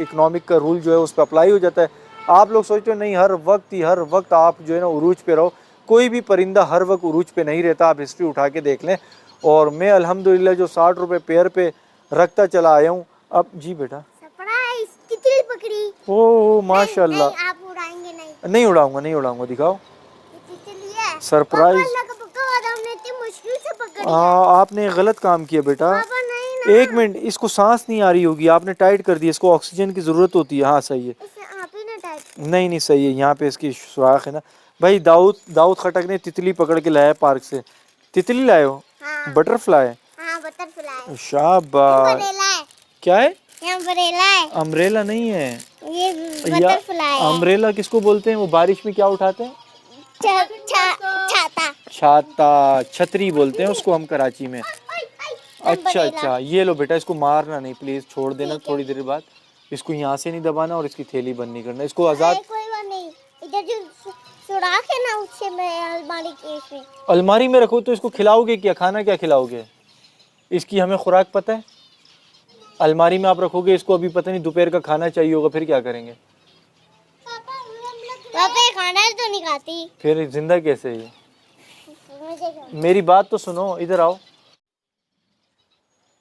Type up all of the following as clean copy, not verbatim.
Economic का rule जो है उस पर अप्लाई हो जाता है। आप लोग सोचते हो नहीं, हर वक्त आप जो है ना उरूज पे रहो। कोई भी परिंदा हर वक्त उरूज पे नहीं रहता, आप हिस्ट्री उठा के देख लें। और मैं अल्हम्दुलिल्लाह जो 60 रुपये पेयर पे रखता चला आया हूँ। अब जी बेटा सरप्राइज, तितली पकड़ी। ओ माशाल्लाह। नहीं, आप उड़ाएंगे नहीं। नहीं उड़ाऊंगा, दिखाओ। तितली है सरप्राइज। मुश्किल से पकड़ी है। आपने गलत काम किया बेटा। पापा नहीं ना। एक मिनट, इसको सांस नहीं आ रही होगी, आपने टाइट कर दिया, इसको ऑक्सीजन की जरूरत होती है। हाँ सही है। इसे आप ही ना टाइट। नहीं सही है, यहाँ पे इसकी सुराख है ना। भाई दाऊद खटक ने तितली पकड़ के लाया पार्क से। तितली लाए हो? हाँ। बटरफ्लाई? हाँ बटरफ्लाई। शाबाश। क्या है? अम्ब्रेला है। अम्ब्रेला नहीं है ये बटरफ्लाई है। अम्ब्रेला किसको बोलते हैं? वो बारिश में क्या उठाते हैं? छाता। छाता, छतरी बोलते हैं उसको हम कराची में। अच्छा, ये लो बेटा, इसको मारना नहीं प्लीज, छोड़ देना थोड़ी देर बाद। इसको यहाँ से नहीं दबाना और इसकी थैली बंद नहीं करना, इसको आजाद। कोई बात नहीं, इधर जो सुराख है ना उससे मैं अलमारी के इसमें। अलमारी में रखो तो इसको खिलाओगे क्या? खाना क्या खिलाओगे? इसकी हमें खुराक पता है। अलमारी में आप रखोगे इसको, अभी पता नहीं दोपहर का खाना चाहिए होगा, फिर क्या करेंगे? पापा खाना तो नहीं खाती, फिर जिंदा कैसे है? मेरी बात तो सुनो, इधर आओ।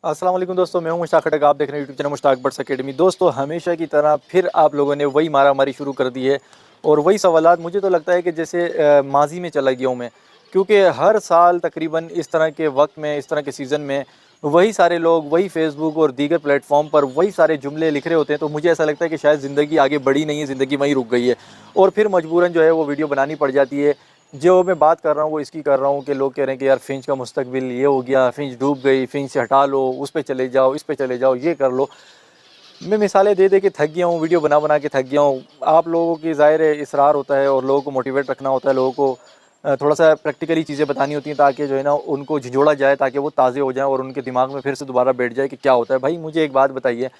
अस्सलाम वालेकुम दोस्तों, मैं हूं मुश्ताक खटक, आप देख रहे हैं YouTube channel Mushtaq birds academy. दोस्तों हमेशा की तरह फिर आप लोगों ने वही मारामारी शुरू कर दी है और वही सवालात। मुझे तो लगता है कि जैसे माजी में चला गया हूँ मैं, क्योंकि हर साल तकरीबन इस तरह के वक्त में, इस तरह के सीज़न में वही सारे लोग वही फेसबुक और दीगर प्लेटफॉर्म पर वही सारे जुमले लिख रहे होते हैं। तो मुझे ऐसा लगता है कि शायद ज़िंदगी आगे बढ़ी नहीं है, ज़िंदगी वहीं रुक गई है और फिर मजबूरन जो है वो वीडियो बनानी पड़ जाती है। जो मैं बात कर रहा हूँ वो इसकी कर रहा हूँ कि लोग कह रहे हैं कि यार फिंच का मुस्तकबिल ये हो गया, फिंच डूब गई, फिंच से हटा लो, उस पर चले जाओ, इस पे चले जाओ, ये कर लो। मैं मिसालें दे दे के थक गया हूँ, वीडियो बना बना के थक गया हूँ। आप लोगों की ज़ाहिर है इसरार होता है और लोगों को मोटिवेट रखना होता है, लोगों को थोड़ा सा प्रैक्टिकली चीज़ें बतानी होती हैं ताकि जो है ना उनको झिझोड़ा जाए, ताकि वो ताज़े हो जाएँ और उनके दिमाग में फिर से दोबारा बैठ जाए कि क्या होता है। भाई मुझे एक बात बताइए,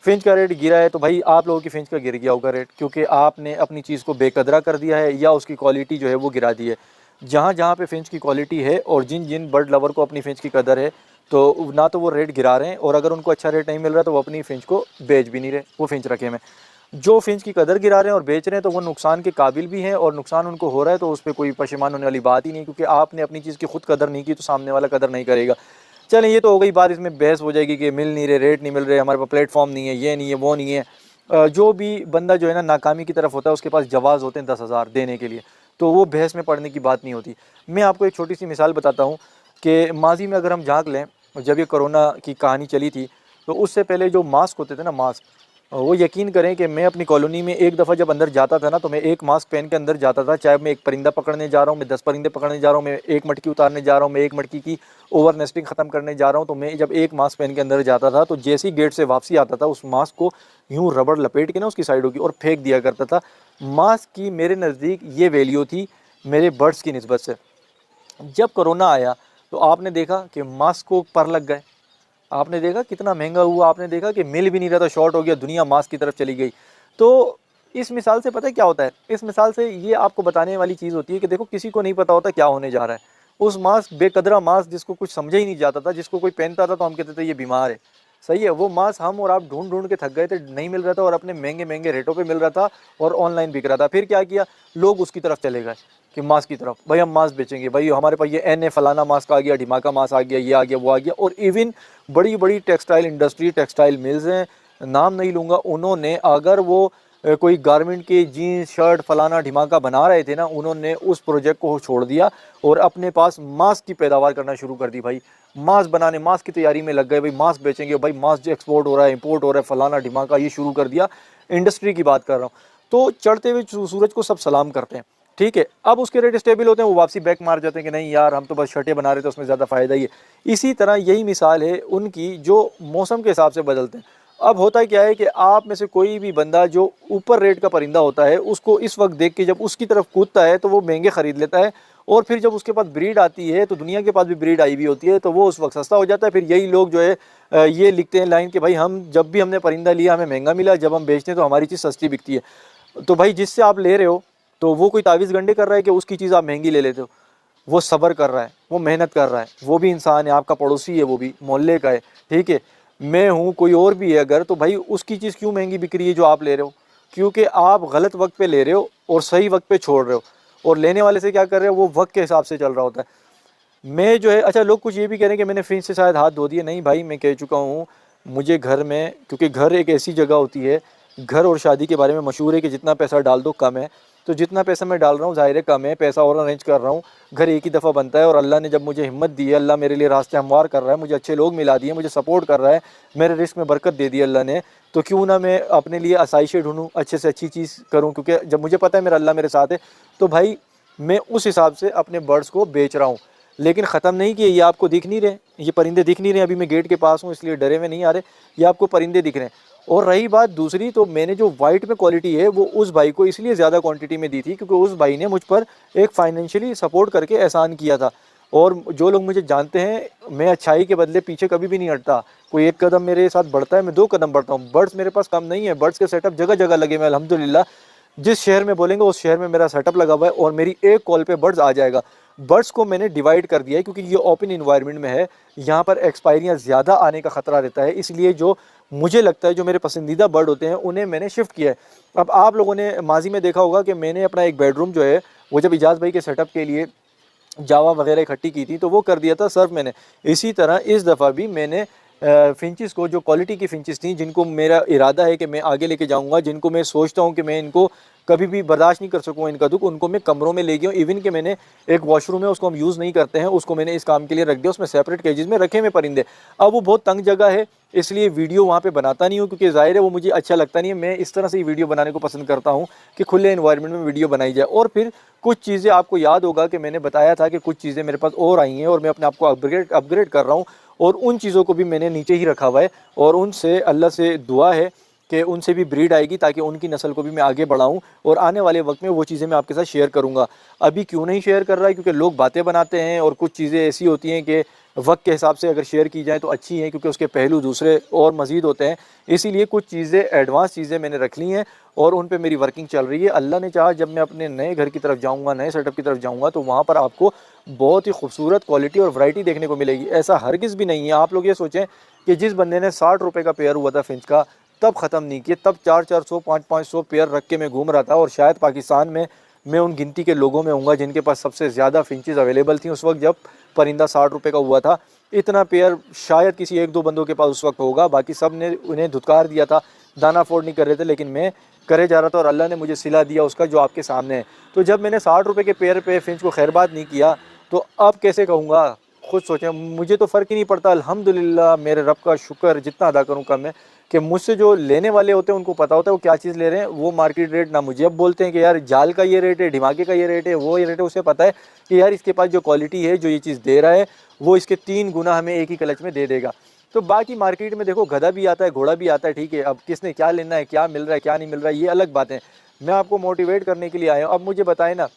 फिंच का रेट गिरा है तो भाई आप लोगों की फिंच का गिर गया होगा रेट, क्योंकि आपने अपनी चीज़ को बेकदरा कर दिया है या उसकी क्वालिटी जो है वो गिरा दी है। जहाँ जहाँ पे फिंच की क्वालिटी है और जिन जिन बर्ड लवर को अपनी फिंच की कदर है, तो ना तो वो रेट गिरा रहे हैं और अगर उनको अच्छा रेट नहीं मिल रहा तो वो अपनी फिंच को बेच भी नहीं रहे, वो फिंच रखे में। जो फिंच की कदर गिरा रहे हैं और बेच रहे हैं तो वो नुकसान के काबिल भी हैं और नुकसान उनको हो रहा है, तो उस पर कोई पशेमान होने वाली बात ही नहीं, क्योंकि आपने अपनी चीज़ की खुद कदर नहीं की तो सामने वाला कदर नहीं करेगा। चलें ये तो हो गई बात, इसमें बहस हो जाएगी कि मिल नहीं रहे, रेट नहीं मिल रहे, हमारे पास प्लेटफॉर्म नहीं है, ये नहीं है, वो नहीं है। जो भी बंदा जो है ना नाकामी की तरफ होता है उसके पास जवाज़ होते हैं 10,000 देने के लिए, तो वो बहस में पड़ने की बात नहीं होती। मैं आपको एक छोटी सी मिसाल बताता हूँ कि माजी में अगर हम झांक लें, जब ये कोरोना की कहानी चली थी तो उससे पहले जो मास्क होते थे ना, मास्क, वो यकीन करें कि मैं अपनी कॉलोनी में एक दफ़ा जब अंदर जाता था ना तो मैं एक मास्क पहन के अंदर जाता था। चाहे मैं एक परिंदा पकड़ने जा रहा हूँ, मैं 10 परिंदे पकड़ने जा रहा हूँ, मैं एक मटकी उतारने जा रहा हूँ, मैं एक मटकी की ओवर नेस्टिंग ख़त्म करने जा रहा हूँ, तो मैं जब एक मास्क पहन के अंदर जाता था तो जैसे ही गेट से वापसी आता था उस मास्क को यूँ रबड़ लपेट के ना उसकी साइडों की और फेंक दिया करता था। मास्क की मेरे नज़दीक ये वैल्यू थी मेरे बर्ड्स की निस्बत से। जब कोरोना आया तो आपने देखा कि मास्क को पर लग गए, आपने देखा कितना महंगा हुआ, आपने देखा कि मिल भी नहीं रहा था, शॉर्ट हो गया, दुनिया मास्क की तरफ चली गई। तो इस मिसाल से पता है क्या होता है? इस मिसाल से ये आपको बताने वाली चीज़ होती है कि देखो किसी को नहीं पता होता क्या होने जा रहा है। उस मास्क, बेकदरा मास्क जिसको कुछ समझा ही नहीं जाता था, जिसको कोई पहनता था तो हम कहते थे ये बीमार है, सही है, वो मास्क हम और आप ढूंढ ढूंढ के थक गए थे, नहीं मिल रहा था और अपने महंगे महंगे रेटों पे मिल रहा था और ऑनलाइन बिक रहा था। फिर क्या किया, लोग उसकी तरफ चले गए कि मास्क की तरफ, भाई हम मास्क बेचेंगे, भाई हमारे पास ये एन फलाना मास्क आ गया, ढिमाका मास्क आ गया, ये आ गया, वो आ गया। और इवन बड़ी बड़ी टेक्सटाइल इंडस्ट्री, टेक्सटाइल मिल्स हैं, नाम नहीं लूँगा, उन्होंने अगर वो कोई गारमेंट के जीन्स शर्ट फलाना ढिमाका बना रहे थे ना, उन्होंने उस प्रोजेक्ट को छोड़ दिया और अपने पास मास्क की पैदावार करना शुरू कर दी। भाई मास्क बनाने, मास्क की तैयारी में लग गए, भाई मास्क बेचेंगे, भाई मास्क एक्सपोर्ट हो रहा है, इंपोर्ट हो रहा है, फलाना ढिमाका, ये शुरू कर दिया। इंडस्ट्री की बात कर रहा हूँ। तो चढ़ते हुए सूरज को सब सलाम करते हैं, ठीक है। अब उसके रेट स्टेबल होते हैं, वो वापसी बैक मार जाते हैं कि नहीं यार हम तो बस शर्टें बना रहे थे, उसमें ज़्यादा फ़ायदा ही है। इसी तरह यही मिसाल है उनकी जो मौसम के हिसाब से बदलते हैं। अब होता क्या है कि आप में से कोई भी बंदा जो ऊपर रेट का परिंदा होता है उसको इस वक्त देख के जब उसकी तरफ कूदता है तो वो महंगे ख़रीद लेता है और फिर जब उसके पास ब्रीड आती है तो दुनिया के पास भी ब्रीड आई हुई होती है तो वो उस वक्त सस्ता हो जाता है। फिर यही लोग जो है ये लिखते हैं लाइन कि भाई हम जब भी हमने परिंदा लिया हमें महंगा मिला, जब हम बेचते हैं तो हमारी चीज़ सस्ती बिकती है। तो भाई जिससे आप ले रहे हो तो वो कोई तावीज़ गंडे कर रहा है कि उसकी चीज़ आप महंगी ले लेते हो? वो सब्र कर रहा है, वो मेहनत कर रहा है, वो भी इंसान है, आपका पड़ोसी है, वो भी मोहल्ले का है, ठीक है। मैं हूँ, कोई और भी है अगर, तो भाई उसकी चीज़ क्यों महंगी बिक रही है जो आप ले रहे हो? क्योंकि आप गलत वक्त पे ले रहे हो और सही वक्त पे छोड़ रहे हो, और लेने वाले से क्या कर रहे हो, वो वक्त के हिसाब से चल रहा होता है। मैं जो है, अच्छा लोग कुछ ये भी कह रहे हैं कि मैंने फ्रिज से शायद हाथ धो दिए। नहीं भाई, मैं कह चुका हूँ, मुझे घर में, क्योंकि घर एक ऐसी जगह होती है, घर और शादी के बारे में मशहूर है कि जितना पैसा डाल दो कम है। तो जितना पैसा मैं डाल रहा हूँ ज़ाहिर है कम है, पैसा और अरेंज कर रहा हूँ। घर एक ही दफ़ा बनता है, और अल्लाह ने जब मुझे हिम्मत दी है, अल्लाह मेरे लिए रास्ते हमवार कर रहा है, मुझे अच्छे लोग मिला दिए, मुझे सपोर्ट कर रहा है, मेरे रिस्क में बरकत दे दी अल्लाह ने, तो क्यों ना मैं अपने लिए आसाइशें ढूंढूँ, अच्छे से अच्छी चीज़ करूँ, क्योंकि जब मुझे पता है मेरा अल्लाह मेरे साथ है, तो भाई मैं उस हिसाब से अपने बर्ड्स को बेच रहा हूँ। लेकिन ख़त्म नहीं किए, ये आपको दिख नहीं रहे, ये परिंदे दिख नहीं रहे, अभी मैं गेट के पास हूँ इसलिए डरे में नहीं आ रहे, ये आपको परिंदे दिख रहे हैं। और रही बात दूसरी, तो मैंने जो वाइट में क्वालिटी है वो उस भाई को इसलिए ज़्यादा क्वांटिटी में दी थी क्योंकि उस भाई ने मुझ पर एक फाइनेंशियली सपोर्ट करके एहसान किया था। और जो लोग मुझे जानते हैं, मैं अच्छाई के बदले पीछे कभी भी नहीं हटता। कोई एक कदम मेरे साथ बढ़ता है, मैं 2 कदम बढ़ता हूँ। बर्ड्स मेरे पास कम नहीं है, बर्ड्स के सेटअप जगह जगह लगे हुए हैं अल्हम्दुलिल्लाह। जिस शहर में बोलेंगे उस शहर में मेरा सेटअप लगा हुआ है, और मेरी एक कॉल पे बर्ड्स आ जाएगा। बर्ड्स को मैंने डिवाइड कर दिया है क्योंकि ये ओपन इन्वायरमेंट में है, यहाँ पर एक्सपायरियाँ ज़्यादा आने का ख़तरा रहता है, इसलिए जो मुझे लगता है जो मेरे पसंदीदा बर्ड होते हैं उन्हें मैंने शिफ्ट किया है। अब आप लोगों ने माजी में देखा होगा कि मैंने अपना एक बेडरूम जो है, वो जब इजाज़ भाई के सेटअप के लिए जावा वगैरह इकट्ठी की थी तो वो कर दिया था सर्व मैंने। इसी तरह इस दफ़ा भी मैंने फिंचेस को, जो क्वालिटी की फिंचेस थी, जिनको मेरा इरादा है कि मैं आगे लेके जाऊंगा, जिनको मैं सोचता हूं कि मैं इनको कभी भी बर्दाश्त नहीं कर सकूँ इनका दुख, उनको मैं कमरों में ले गया हूँ। इवन कि मैंने एक वॉशरूम है, उसको हम यूज़ नहीं करते हैं, उसको मैंने इस काम के लिए रख दिया, उसमें सेपरेट केजेस में रखे हुए परिंदे। अब वो बहुत तंग जगह है, इसलिए वीडियो वहाँ पे बनाता नहीं हूँ, क्योंकि ज़ाहिर है वो मुझे अच्छा लगता नहीं है। मैं इस तरह से ही वीडियो बनाने को पसंद करता हूँ कि खुले एनवायरनमेंट में वीडियो बनाई जाए। और फिर कुछ चीज़ें आपको याद होगा कि मैंने बताया था कि कुछ चीज़ें मेरे पास और आई हैं और मैं अपने आप को अपग्रेड कर रहा हूँ, और उन चीज़ों को भी मैंने नीचे ही रखा हुआ है, और उनसे अल्लाह से दुआ है कि उनसे भी ब्रीड आएगी ताकि उनकी नस्ल को भी मैं आगे बढ़ाऊँ, और आने वाले वक्त में वो चीज़ें मैं आपके साथ शेयर करूँगा। अभी क्यों नहीं शेयर कर रहा है, क्योंकि लोग बातें बनाते हैं और कुछ चीज़ें ऐसी होती हैं कि वक्त के हिसाब से अगर शेयर की जाए तो अच्छी हैं, क्योंकि उसके पहलू दूसरे और मज़ीद होते हैं। इसीलिए कुछ चीज़ें, एडवांस चीज़ें मैंने रख ली हैं और उन पे मेरी वर्किंग चल रही है। अल्लाह ने चाहा जब मैं अपने नए घर की तरफ जाऊँगा, नए सेटअप की तरफ जाऊँगा, तो वहाँ पर आपको बहुत ही खूबसूरत क्वालिटी और वैरायटी देखने को मिलेगी। ऐसा हरगिज़ भी नहीं है, आप लोग ये सोचें कि जिस बंदे ने 60 रुपये का पेयर हुआ था फिंच का, तब ख़त्म नहीं किए, तब 400-400 500-500 पेयर रख के मैं घूम रहा था, और शायद पाकिस्तान में मैं उन गिनती के लोगों में हूँगा जिनके पास सबसे ज़्यादा फिंचेस अवेलेबल थी उस वक्त जब परिंदा 60 रुपये का हुआ था। इतना पेयर शायद किसी 1-2 बंदों के पास उस वक्त होगा, बाकी सब ने उन्हें धुतकार दिया था, दाना अफोर्ड नहीं कर रहे थे, लेकिन मैं करे जा रहा था और अल्लाह ने मुझे सिला दिया उसका, जो आपके सामने है। तो जब मैंने 60 रुपये के पेयर पे फिंच को खैरबाद नहीं किया, तो अब कैसे कहूँगा? खुद सोचें। मुझे तो फ़र्क ही नहीं पड़ता, अल्हम्दुलिल्लाह, मेरे रब का शुक्र जितना अदा करूँ कम है, कि मुझसे जो लेने वाले होते हैं उनको पता होता है वो क्या चीज़ ले रहे हैं। वो मार्केट रेट ना मुझे अब बोलते हैं कि यार जाल का ये रेट है, ढिमाके का ये रेट है, वो ये रेट है। उसे पता है कि यार इसके पास जो क्वालिटी है, जो ये चीज़ दे रहा है, वो इसके 3 गुना हमें एक ही क्लच में दे देगा। तो बाकी मार्केट में देखो, गधा भी आता है, घोड़ा भी आता है, ठीक है। अब किसने क्या लेना है, क्या मिल रहा है, क्या नहीं मिल रहा है, ये अलग बात है। मैं आपको मोटिवेट करने के लिए आया हूँ। अब मुझे बताएं ना,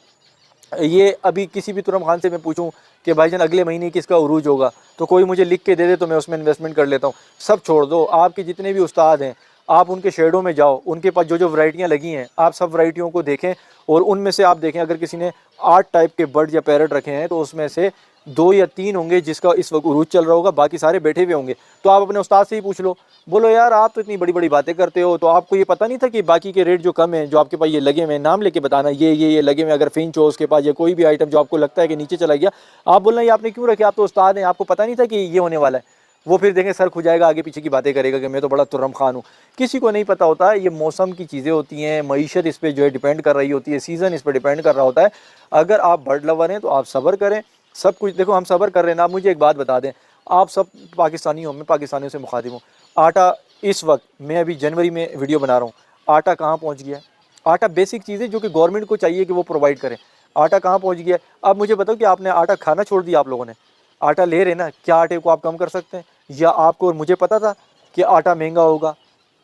ये अभी किसी भी तुरम खान से मैं पूछूं कि भाईजान अगले महीने किसका उरूज होगा, तो कोई मुझे लिख के दे दे तो मैं उसमें इन्वेस्टमेंट कर लेता हूँ। सब छोड़ दो, आपके जितने भी उस्ताद हैं, आप उनके शेडों में जाओ, उनके पास जो जो वैरायटियाँ लगी हैं, आप सब वैरायटियों को देखें, और उनमें से आप देखें अगर किसी ने 8 टाइप के बर्ड या पैरट रखे हैं, तो उसमें से 2 या 3 होंगे जिसका इस वक्त उरूज चल रहा होगा, बाकी सारे बैठे हुए होंगे। तो आप अपने उस्ताद से ही पूछ लो, बोलो यार आप तो इतनी बड़ी बड़ी बातें करते हो, तो आपको ये पता नहीं था कि बाकी के रेट जो कम है, जो आपके पास ये लगे हुए हैं, नाम लेके बताना, ये लगे हुए, अगर फिंच हो उसके पास, या कोई भी आइटम जो आपको लगता है कि नीचे चला गया, आप बोलना ये आपने क्यों रखे, आप तो उस्ताद हैं, आपको पता नहीं था कि ये होने वाला है। वो फिर देखें सर खुजाएगा, आगे पीछे की बातें करेगा कि मैं तो बड़ा तुर्रम खान हूँ। किसी को नहीं पता होता, ये मौसम की चीज़ें होती हैं, मईशत इस पर जो है डिपेंड कर रही होती है, सीज़न इस पर डिपेंड कर रहा होता है। अगर आप बर्ड लवर हैं तो आप सब्र करें, सब कुछ देखो, हम सब्र कर रहे हैं ना। आप मुझे एक बात बता दें, आप सब पाकिस्तानी हो, मैं पाकिस्तानियों से मुखातिब हूँ। आटा इस वक्त, मैं अभी जनवरी में वीडियो बना रहा हूँ, आटा कहाँ पहुँच गया? आटा बेसिक चीज़ है जो कि गवर्नमेंट को चाहिए कि वो प्रोवाइड करें। आटा कहाँ पहुँच गया? अब मुझे बताओ कि आपने आटा खाना छोड़ दिया, आप लोगों ने आटा ले रहे ना, क्या आटे को आप कम कर सकते हैं? या आपको और मुझे पता था कि आटा महंगा होगा,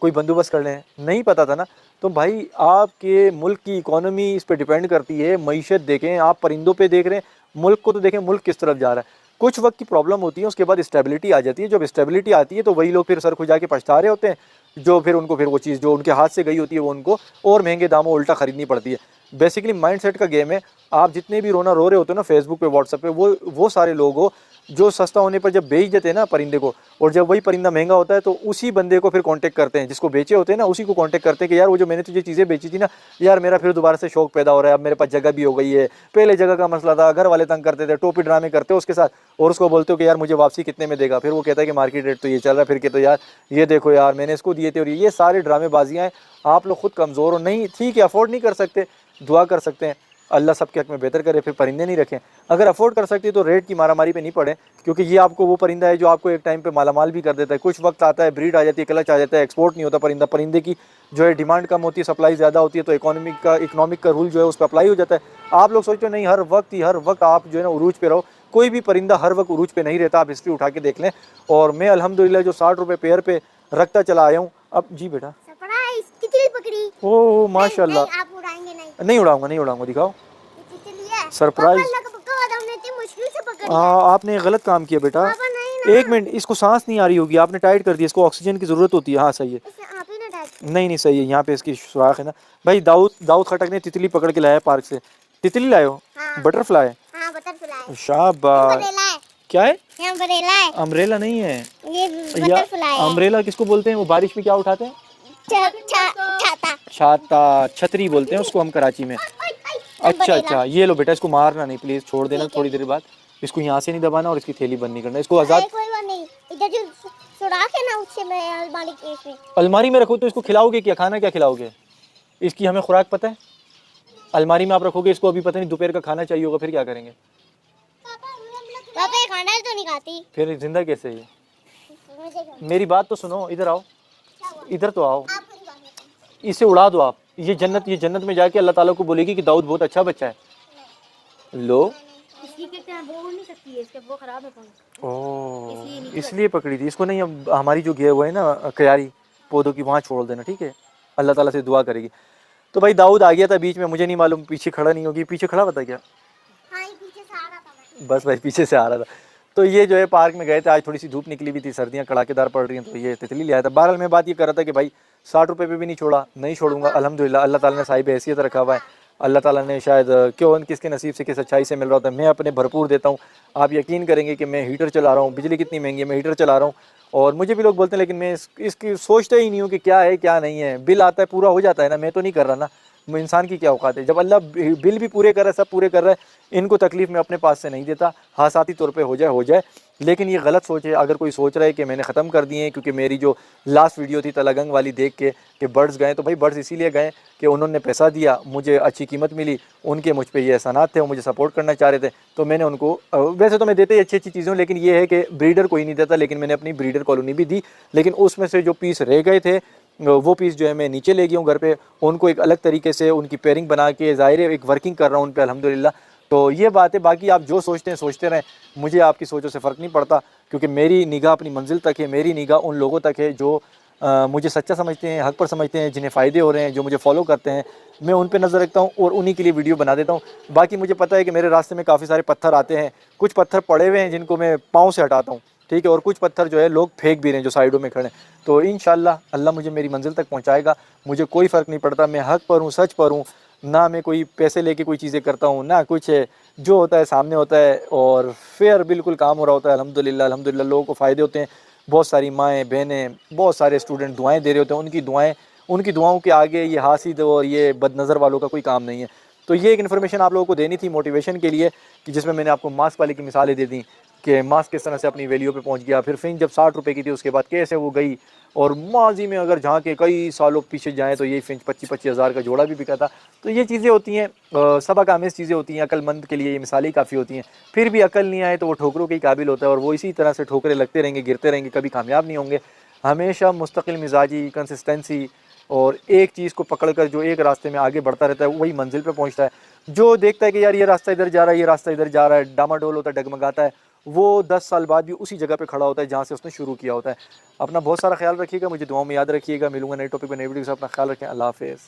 कोई बंदोबस्त कर लें? नहीं पता था ना। तो भाई आपके मुल्क की इकोनॉमी इस पर डिपेंड करती है। मईशत देखें, आप परिंदों पे देख रहे हैं, मुल्क को तो देखें, मुल्क किस तरफ जा रहा है। कुछ वक्त की प्रॉब्लम होती है, उसके बाद स्टेबिलिटी आ जाती है। जब स्टेबिलिटी आती है तो वही लोग फिर सर खुजा के पछता रहे होते हैं, जो फिर उनको फिर वो चीज़ जो उनके हाथ से गई होती है वो उनको और महंगे दामों उल्टा ख़रीदनी पड़ती है। बेसिकली माइंडसेट का गेम है। आप जितने भी रोना रो रहे होते हो ना फेसबुक पे व्हाट्सएप पे, वो सारे लोग हो जो सस्ता होने पर जब बेच देते हैं ना परिंदे को, और जब वही परिंदा महंगा होता है तो उसी बंदे को फिर कांटेक्ट करते हैं, जिसको बेचे होते हैं ना उसी को कांटेक्ट करते हैं कि यार वो जो मैंने तुझे चीज़ें बेची थी ना यार, मेरा फिर दोबारा से शौक पैदा हो रहा है, अब मेरे पास जगह भी हो गई है, पहले जगह का मसला था, घर वाले तंग करते थे, टोपी ड्रामे करते हो उसके साथ, और उसको बोलते हो कि यार मुझे वापसी कितने में देगा, फिर वो कहता है कि मार्केट रेट तो ये चल रहा है, फिर कहते हो यार ये देखो यार मैंने इसको दिए थे, और ये सारे ड्रामेबाजियाँ हैं। आप लोग खुद कमज़ोर हो, नहीं ठीक है अफोर्ड नहीं कर सकते, दुआ कर सकते हैं अल्लाह सबके हक में बेहतर करे, फिर परिंदे नहीं रखें। अगर अफोर्ड कर सकते तो रेट की मारामारी पे नहीं पड़े, क्योंकि ये आपको वो परिंदा है जो आपको एक टाइम पे मालामाल भी कर देता है। कुछ वक्त आता है ब्रीड आ जाती है, क्लच आ जाता है, एक्सपोर्ट नहीं होता परिंदा, परिंदे की जो है डिमांड कम होती है, सप्लाई ज़्यादा होती है, तो इकोनॉमिक का रूल जो है उस पर अप्लाई हो जाता है। आप लोग सोचते हो नहीं हर वक्त आप जो है ना उरूज पे रहो, कोई भी परिंदा हर वक्त उरूज पे नहीं रहता, आप हिस्ट्री उठा के देख लें। और मैं अल्हम्दुलिल्लाह जो 60 रुपये पेयर पे रखता चला आया हूँ अब। जी बेटा सरप्राइज तितली पकड़ी। ओह माशाल्लाह। नहीं, आप उड़ाएंगे नहीं। नहीं उड़ाऊंगा, दिखाओ तितली है सरप्राइज। पापा, अल्लाह का पक्का वादा, हमने इतनी मुश्किल से पकड़ी है। आपने गलत काम किया बेटा। पापा नहीं एक मिनट, इसको सांस नहीं आ रही होगी, आपने टाइट कर दिया, इसको ऑक्सीजन की ज़रूरत होती है। हाँ सही है, इसे आप ही ना डाल। नहीं सही है, यहाँ पे इसकी सुराख है ना। भाई दाऊद खटक ने तितली पकड़ के लाया पार्क से। तितली लाए हो? हाँ। बटरफ्लाई? हाँ बटरफ्लाई। शाबाश। अम्ब्रेला है। क्या है? ये अम्ब्रेला है। अम्ब्रेला नहीं है ये या बटरफ्लाई है। अम्ब्रेला किसको बोलते हैं? वो बारिश में क्या उठाते हैं? छाता। छाता, छतरी बोलते हैं उसको हम कराची में। अच्छा, ये लो बेटा, इसको मारना नहीं प्लीज, छोड़ देना थोड़ी देर बाद। इसको यहाँ से नहीं दबाना और इसकी थैली बंद नहीं करना, इसको आजाद। कोई बात नहीं, इधर जो सुराख है ना उससे मैं अलमारी के इसमें। अलमारी में रखो तो इसको खिलाओगे क्या? खाना क्या खिलाओगे? इसकी हमें खुराक पता है? अलमारी में आप रखोगे इसको, अभी पता नहीं दोपहर का खाना चाहिए होगा, फिर क्या करेंगे? पापा ये खाना तो नहीं खाती, फिर जिंदा कैसे है? मेरी बात तो सुनो, इधर आओ, इधर तो आओ, इसे उड़ा दो आप। ये जन्नत में जाके अल्लाह ताला को बोलेगी कि दाऊद बहुत अच्छा बच्चा है। लो वो उड़ नहीं सकती है, इसके वो खराब है पंख। ओह इसलिए पकड़ी थी इसको। नहीं, अब हमारी जो गया हुआ है ना क्यारी पौधों की, वहाँ छोड़ देना, ठीक है? अल्लाह ताला से दुआ करेगी। तो भाई दाऊद आ गया था बीच में, मुझे नहीं मालूम पीछे खड़ा नहीं होगी, पीछे खड़ा बता क्या? हाँ, ये पीछे से आ रहा था मैं। बस भाई पीछे से आ रहा था। तो ये जो है पार्क में गए थे, आज थोड़ी सी धूप निकली हुई थी, सर्दियाँ कड़ाकेदार पड़ रही हैं, तो ये तितली ले आया था। बहरहाल मैं बात ये कर रहा था कि भाई 60 रुपये पे भी नहीं छोड़ा, नहीं छोड़ूंगा अल्हम्दुलिल्लाह। अल्लाह ताला ने साहिब हैसियत रखा हुआ है, अल्लाह ताला ने शायद क्यों किसके नसीब से किस अच्छाई से मिल रहा होता है। मैं अपने भरपूर देता हूँ। आप यकीन करेंगे कि मैं हीटर चला रहा हूँ, बिजली कितनी महंगी है, मैं हीटर चला रहा हूँ, और मुझे भी लोग बोलते हैं, लेकिन मैं इसकी सोचता ही नहीं हूँ कि क्या है क्या नहीं है। बिल आता है पूरा हो जाता है ना, मैं तो नहीं कर रहा ना, इंसान की क्या औकात है। जब अल्लाह बिल भी पूरे कर रहा है, सब पूरे कर रहा है, इनको तकलीफ़ मैं अपने पास से नहीं देता। हासाती तौर पे हो जाए, लेकिन ये गलत सोच है। अगर कोई सोच रहा है कि मैंने ख़त्म कर दिए हैं, क्योंकि मेरी जो लास्ट वीडियो थी तलागंग वाली देख के कि बर्ड्स गए, तो भाई बर्ड्स इसीलिए गए कि उन्होंने पैसा दिया, मुझे अच्छी कीमत मिली, उनके मुझ पे ये एहसानात थे, वो मुझे सपोर्ट करना चाह रहे थे, तो मैंने उनको वैसे तो मैं देते ही अच्छी चीज़ों, लेकिन ये है कि ब्रीडर कोई नहीं देता, लेकिन मैंने अपनी ब्रीडर कॉलोनी भी दी, लेकिन उसमें से जो पीस रह गए थे वो पीस जो है मैं नीचे ले गया हूँ घर पे, उनको एक अलग तरीके से उनकी पेयरिंग बना के ज़ाहिर है एक वर्किंग कर रहा हूँ उन पर अल्हम्दुलिल्लाह। तो ये बात है, बाकी आप जो सोचते हैं सोचते रहें, मुझे आपकी सोचों से फ़र्क नहीं पड़ता, क्योंकि मेरी निगाह अपनी मंजिल तक है, मेरी निगाह उन लोगों तक है जो मुझे सच्चा समझते हैं, हक पर समझते हैं, जिन्हें फ़ायदे हो रहे हैं, जो मुझे फॉलो करते हैं, मैं उन पर नज़र रखता हूँ और उन्हीं के लिए वीडियो बना देता हूँ। बाकी मुझे पता है कि मेरे रास्ते में काफ़ी सारे पत्थर आते हैं, कुछ पत्थर पड़े हुए हैं जिनको मैं पाँव से हटाता हूँ, ठीक है, और कुछ पत्थर जो है लोग फेंक भी रहे हैं जो साइडों में खड़े हैं। तो इंशाल्लाह अल्लाह मुझे मेरी मंजिल तक पहुँचाएगा, मुझे कोई फ़र्क नहीं पड़ता, मैं हक पर हूँ, सच पर हूँ, ना मैं कोई पैसे लेके कोई चीज़ें करता हूँ, ना कुछ है, जो होता है सामने होता है, और फेयर बिल्कुल काम हो रहा होता है अल्हम्दुलिल्लाह। अल्हम्दुलिल्लाह लोगों को फ़ायदे होते हैं, बहुत सारी माएँ बहनें, बहुत सारे स्टूडेंट दुआएँ दे रहे होते हैं, उनकी दुआओं के आगे ये हासिद और ये बदनज़र वालों का कोई काम नहीं है। तो ये एक इन्फॉर्मेशन आप लोगों को देनी थी मोटिवेशन के लिए, कि जिसमें मैंने आपको मास्क वाले की मिसालें दे दी कि मास्क किस तरह से अपनी वैल्यू पे पहुंच गया, फिर फिंच जब 60 रुपये की थी उसके बाद कैसे वो गई, और माजी में अगर झांके कई सालों पीछे जाएँ तो ये फिंच 25-25 हज़ार का जोड़ा भी बिका था। तो ये चीज़ें होती हैं, सबक आमेज़ चीज़ें होती हैं, अक्लमंद के लिए ये मिसालें काफ़ी होती हैं। फिर भी अकल नहीं आए तो वो ठोकरों के ही काबिल होता है, और वो इसी तरह से ठोकरें लगते रहेंगे, गिरते रहेंगे, कभी कामयाब नहीं होंगे। हमेशा मुस्तकिल मिजाजी, कंसिस्टेंसी और एक चीज़ को पकड़कर जो एक रास्ते में आगे बढ़ता रहता है वही मंजिल पे पहुंचता है। जो देखता है कि यार ये रास्ता इधर जा रहा है, ये रास्ता इधर जा रहा है, डामाडोल होता है, डगमगाता है, वो 10 साल बाद भी उसी जगह पे खड़ा होता है जहाँ से उसने शुरू किया होता है। अपना बहुत सारा ख्याल रखिएगा, मुझे दुआओं में याद रखिएगा। मिलूंगा नए टॉपिक पर, नई वीडियो के साथ। अपना ख्याल रखें। अल्लाह हाफ़िज़।